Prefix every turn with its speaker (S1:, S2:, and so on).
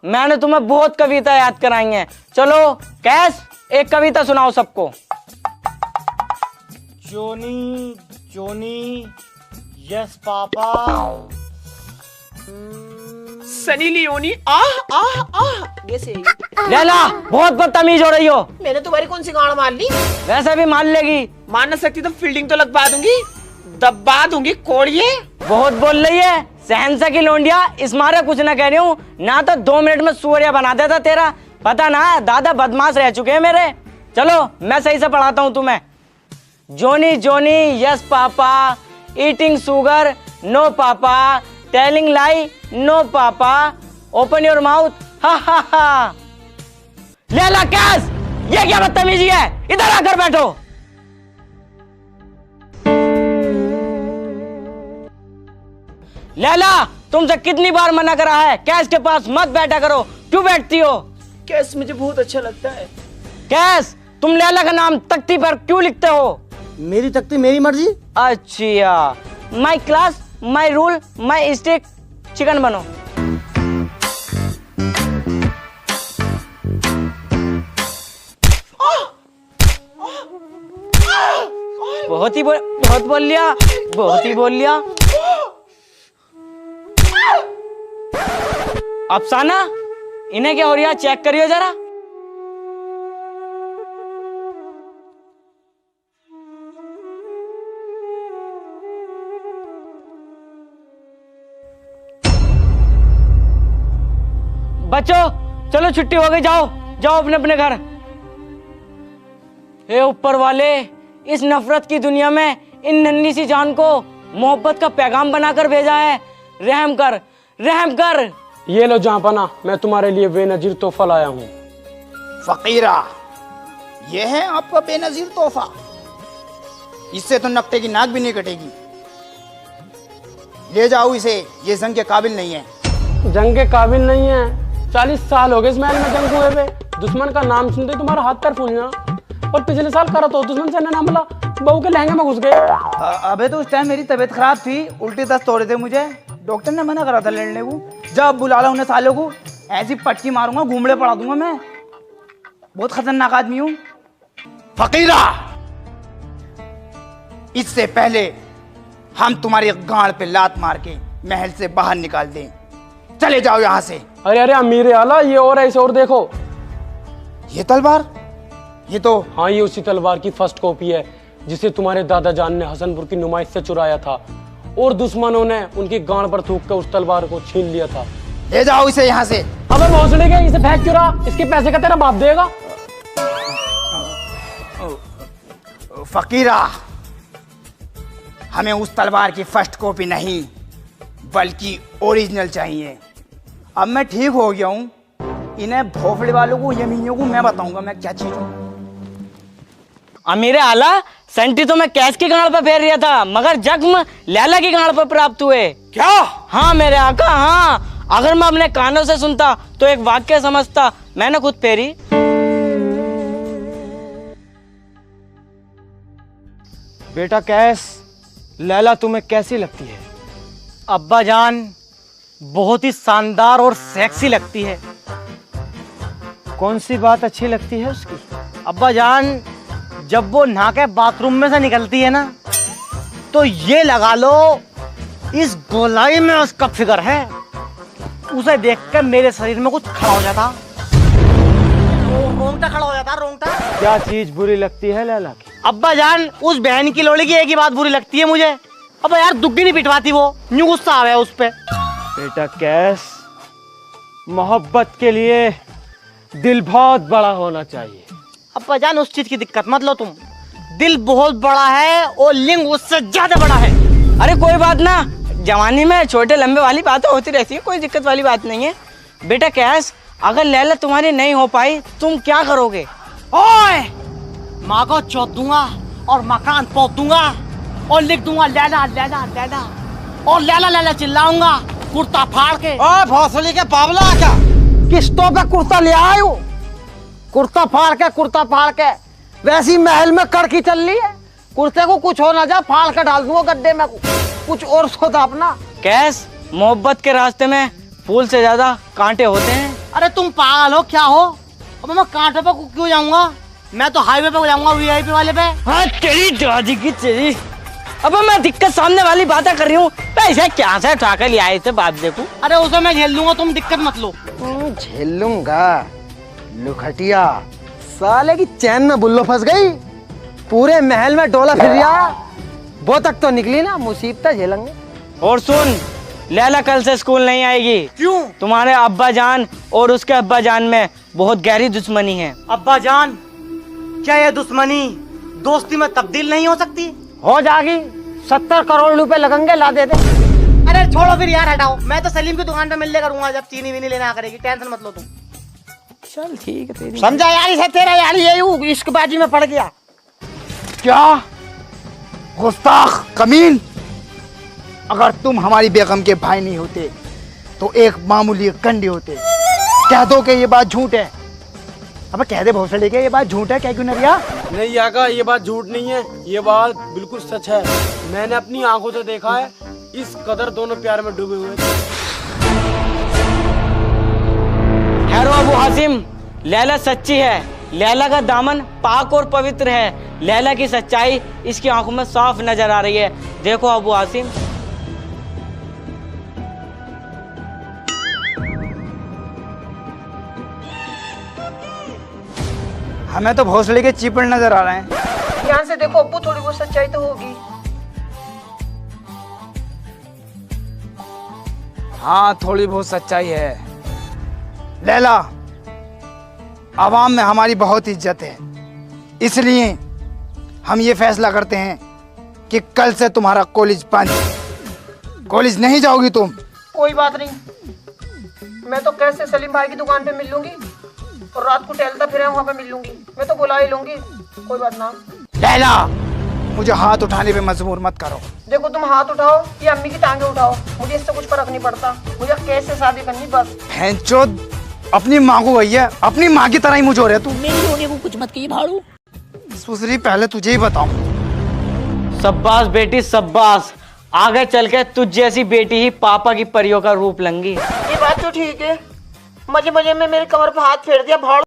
S1: मैंने तुम्हें बहुत कविता याद कराई हैं। चलो कैस, एक कविता सुनाओ सबको।
S2: जोनी Johnny yes papa.
S3: Sunny Leone ah ah ah. ये सही।
S1: लैला बहुत बदतमीज हो रही हो।
S3: मैंने तुम्हारी कौन सी गाड़ मार ली?
S1: वैसे भी मान लेगी।
S3: मान न सकती तो फील्डिंग तो लगवा दूंगी, दबा दूंगी कोड़िए।
S1: बहुत बोल रही है सहनसा की लोंडिया। इस मारे कुछ ना कह रही हूँ ना, तो 2 मिनट में सूर्या बना देता तेरा। पता ना दादा बदमाश रह चुके हैं मेरे। चलो मैं सही से पढ़ाता हूँ तुम्हें। Johnny Johnny yes papa, eating sugar no papa, telling lie no papa, open your mouth ha ha हा। लैला कैस, ये क्या बदतमीजी है? इधर आकर बैठो। लैला तुमसे कितनी बार मना करा है, कैस के पास मत बैठा करो, क्यों बैठती हो?
S3: कैस मुझे बहुत अच्छा लगता है।
S1: कैस तुम लैला का नाम तख्ती पर क्यों लिखते हो?
S2: मेरी तख्ती मेरी मर्जी।
S1: अच्छा, my class my rule my stick, chicken बनो। बहुत बोल लिया, बहुत ही बोल लिया। अफसाना इन्हें क्या हो रहा, चेक करियो जरा। बच्चों चलो छुट्टी हो गई, जाओ जाओ अपने अपने घर। हे ऊपर वाले, इस नफरत की दुनिया में इन नन्ही सी जान को मोहब्बत का पैगाम बनाकर भेजा है। रहम कर, रहम कर।
S4: ये लो जहाँपना, मैं तुम्हारे लिए बेनजीर तोहफा लाया हूँ।
S5: फकीरा, ये है आपका बेनजीर तोहफा। इससे तो नकटे की नाक भी नहीं कटेगी। ले जाओ इसे, ये जंग के काबिल नहीं है।
S4: जंग के काबिल नहीं है? 40 साल हो गए इस महल में जंग हुए हुए। दुश्मन का नाम सुनते तुम्हारा हाथ पैर फूल जाना। और पिछले साल करा तो दुश्मन से ने हमला, बहू के लहंगे में घुस गए।
S5: अबे तो उस टाइम मेरी तबीयत खराब थी, उल्टी दस्त हो रहे थे मुझे। डॉक्टर ने मना करा था लड़ने को। जब बुला ला उन्हें सालों को, ऐसी पटकी मारूंगा, घूमड़े पड़ा दूंगा मैं। बहुत खतरनाक आदमी हूँ। फकीरा, इससे पहले हम तुम्हारी गांड पे लात मार के महल से बाहर निकाल दें, चले जाओ यहाँ से।
S4: अरे अरे अमीर आला, ये और ऐसे और देखो।
S5: ये तलवार, ये तो
S4: हाँ, ये उसी तलवार की फर्स्ट कॉपी है जिसे तुम्हारे दादा जान ने हसनपुर की नुमाइश से चुराया था और दुश्मनों ने उनकी गांड पर थूक कर उस तलवार को छीन लिया था।
S5: ले जाओ इसे यहाँ से।
S4: अबे भोसड़ी के, इसे फेंक क्यों रहा? इसके पैसे का तेरा बाप देगा।
S5: फकीरा, हमें उस तलवार की फर्स्ट कॉपी नहीं बल्कि ओरिजिनल चाहिए। अब मैं ठीक हो गया हूँ, इन्हें भोफड़े वालों को, यमीनियों को मैं बताऊंगा मैं क्या चीज हूँ।
S1: अमीर आला, सेंटी तो मैं कैस की गांड पर फेर रहा था, मगर जख्म लैला की गांड पर प्राप्त हुए।
S5: क्या?
S1: हाँ मेरे आका, हाँ। अगर मैं अपने कानों से सुनता तो एक वाक्य समझता, मैंने खुद फेरी।
S2: बेटा कैस, लैला तुम्हें कैसी लगती है?
S1: अब्बा जान, बहुत ही शानदार और सेक्सी लगती है।
S2: कौन सी बात अच्छी लगती है उसकी?
S1: अब्बा जान, जब वो नहा के बाथरूम में से निकलती है ना, तो ये लगा लो इस गोलाई में उसका फिगर है। उसे देखकर मेरे शरीर में कुछ खड़ा हो जाता, रोंगटा खड़ा हो जाता, रोंगटा।
S2: क्या चीज बुरी लगती है लैला की?
S1: अब्बा जान, उस बहन की लोड़ी की एक ही बात बुरी लगती है मुझे। अब यार दुग्गी नहीं पिटवाती वो, यूं गुस्सा आ गया उस पे।
S2: बेटा कैस, मोहब्बत के लिए दिल बहुत बड़ा होना चाहिए।
S1: अब्बा जान, उस चीज की दिक्कत मत लो तुम। दिल बहुत बड़ा है और लिंग उससे ज्यादा बड़ा है। अरे कोई बात ना, जवानी में छोटे लंबे वाली बातें होती रहती है, कोई दिक्कत वाली बात नहीं है। बेटा कैस, अगर लैला तुम्हारी नहीं हो पाई, तुम क्या करोगे? ओए, माँ को चौथ दूंगा और मकान पोत दूंगा और लिख दूंगा लैला लैला लैला, और लैला लैला चिल्लाऊंगा कुर्ता फाड़ के।
S2: ओए भोसड़ी के बाबला, क्या
S1: किस्तों पे कुर्ता ले आयो, कुर्ता फाड़ के वैसी महल में कड़की चल रही है। कुर्ते को कुछ हो ना जाए, फाड़ के डाल दूंगा गड्ढे में। कुछ और सोचा अपना। कैस, मोहब्बत के रास्ते में फूल से ज्यादा कांटे होते हैं।
S6: अरे तुम पागल हो क्या हो? अब मैं कांटे पे क्यों जाऊंगा? मैं तो हाईवे पे जाऊंगा, वीआईपी वाले पे।
S1: हाँ तेरी दादी की तेरी। अब मैं दिक्कत सामने वाली बातें कर रही हूँ, पैसे क्या से उठा कर लिया इसे बात देखूं।
S6: अरे उसे मैं झेल लूंगा, तुम दिक्कत मत लो।
S7: झेल लूंगा लुखटिया, साले की चैन में बुल्लो फंस गई, पूरे महल में डोला फिर रहा, वो तक तो निकली ना, मुसीबतें झेलेंगे।
S1: और सुन, लैला कल से स्कूल नहीं आएगी।
S6: क्यों?
S1: तुम्हारे अब्बा जान और उसके अब्बा जान में बहुत गहरी दुश्मनी है।
S6: अब्बा जान, क्या ये दुश्मनी दोस्ती में तब्दील नहीं हो सकती?
S7: हो जाएगी, 70 करोड़ रुपए लगेंगे, ला दे दे।
S6: अरे छोड़ो फिर यार, हटाओ। मैं तो सलीम की दुकान पे मिलने करूंगा जब चीनी वीनी लेना करेगी, टेंशन मत लो तुम।
S1: चल ठीक है तेरी।
S6: समझा यार, इसे तेरा यार ये इश्कबाजी में पड़ गया।
S5: क्या गुस्ताख कमीन, अगर तुम हमारी बेगम के भाई नहीं होते तो एक मामूली कंडी होते। कह दो कि ये बात झूठ है। अब कह दे भोसले के ये बात झूठ है, क्या क्यों नरिया?
S4: नहीं आका, ये बात झूठ नहीं है, ये बात बिल्कुल सच है। मैंने अपनी आंखों से देखा है, इस कदर दोनों प्यार में डूबे हुए थे।
S1: हैरो अबू हासिम, लैला सच्ची है। लैला का दामन पाक और पवित्र है। लैला की सच्चाई इसकी आंखों में साफ नजर आ रही है। देखो अबू हासिम।
S5: हमें तो भोसले के चीपड़ नजर आ रहे हैं।
S8: ध्यान से देखो अब्बू, थोड़ी बहुत सच्चाई तो होगी।
S5: हाँ थोड़ी बहुत सच्चाई है। लैला, आवाम में हमारी बहुत इज्जत है, इसलिए हम ये फैसला करते हैं कि कल से तुम्हारा कॉलेज बंद। कॉलेज नहीं जाओगी तुम।
S8: कोई बात नहीं, मैं तो कैसे सलीम भाई की दुकान पे मिल लूंगी और रात को टहलता फिर वहाँ पे मिल लूंगी। मैं तो बुला ही लूंगी, कोई बात ना।
S5: लैला, मुझे हाथ उठाने पे मजबूर मत करो।
S8: देखो तुम हाथ उठाओ या अम्मी की टांगे उठाओ, मुझे इससे कुछ फर्क नहीं पड़ता। मुझे कैसे शादी करनी बस।
S5: भैंचोद, अपनी माँ को गई है, अपनी माँ की तरह ही मुझे हो रहा है तू।
S6: मेरी होने को कुछ मत कीजिए भाड़ू।
S5: सुसरी, पहले तुझे ही बताऊं।
S1: शब्बास बेटी शब्बास, आगे चल के तुझ जैसी बेटी ही पापा की परियों का रूप लेंगी।
S8: ये बात तो ठीक है, मजे मजे में मेरे कमर पे हाथ फेर दिया भाड़।